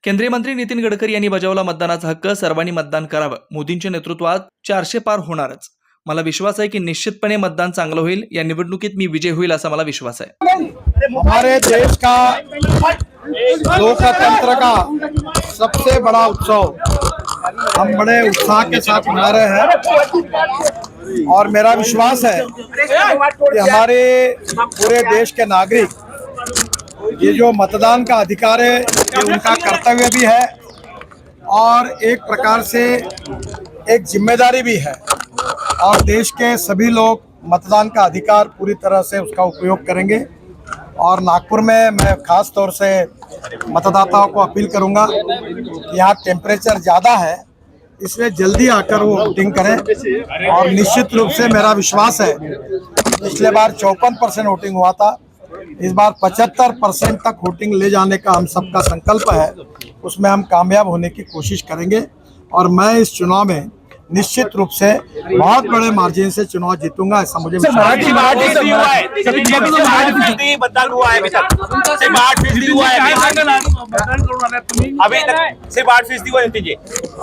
केंद्रीय मंत्री नितीन गडकरी यांनी बजावला मतदानाचा हक्क. सर्वांनी मतदान करावं. मोदींच्या नेतृत्वात 400 पार होणारच. मला विश्वास आहे की निश्चितपणे मतदान चांगलं होईल. या निवडणुकीत मी विजय होईल असा मला विश्वास आहे. हमारे देश का लोकतंत्र का सबसे बड़ा उत्सव हम बड़े उत्साह के साथ मना रहे हैं और मेरा विश्वास है कि हमारे पूरे देश के नागरिक ये जो मतदान का अधिकार है ये उनका कर्तव्य भी है और एक प्रकार से एक जिम्मेदारी भी है और देश के सभी लोग मतदान का अधिकार पूरी तरह से उसका उपयोग करेंगे। और नागपुर में मैं खास तौर से मतदाताओं को अपील करूंगा कि यहाँ टेम्परेचर ज़्यादा है, इसलिए जल्दी आकर वो वोटिंग करें। और निश्चित रूप से मेरा विश्वास है, पिछले बार 54% वोटिंग हुआ था, इस बार 75% तक वोटिंग ले जाने का हम सबका संकल्प है। उसमें हम कामयाब होने की कोशिश करेंगे और मैं इस चुनाव में निश्चित रूप से बहुत बड़े मार्जिन से चुनाव जीतूंगा, ऐसा मुझे विश्वास है।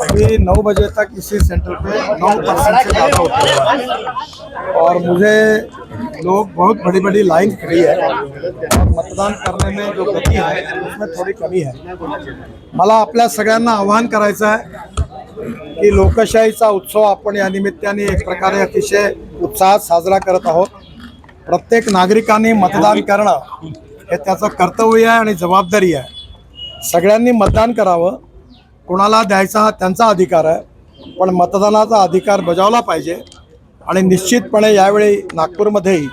अभी 9 बजे तक इसी सेंटर पे 9% से ज़्यादा होते हैं और मुझे लोग बहुत बड़ी बड़ी लाइन खड़ी है और मतदान करने में जो गति है उसमें थोडी कमी है। मला आपल्या सगळ्यांना आवाहन करायचं आहे की लोकशाहीचा उत्सव आपण या निमित्ताने एक प्रकारे अतिशय उत्साहात साजरा करत आहोत। प्रत्येक नागरिकांनी मतदान करणं हे त्याचं कर्तव्य आहे आणि जबाबदारी आहे। सगळ्यांनी मतदान करावं, कोणाला द्यायचा हा त्यांचा अधिकार आहे, पण मतदानाचा अधिकार बजावला पाहिजे। आणि निश्चितपणे यावेळी नागपूरमध्येही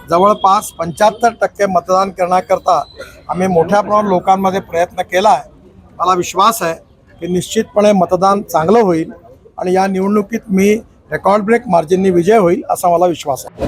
जवळपास 75% मतदान करण्याकरता आम्ही मोठ्या प्रमाणात लोकांमध्ये प्रयत्न केला आहे। मला विश्वास आहे की निश्चितपणे मतदान चांगलं होईल आणि या निवडणुकीत मी रेकॉर्ड ब्रेक मार्जिननी विजय होईल असा मला विश्वास आहे।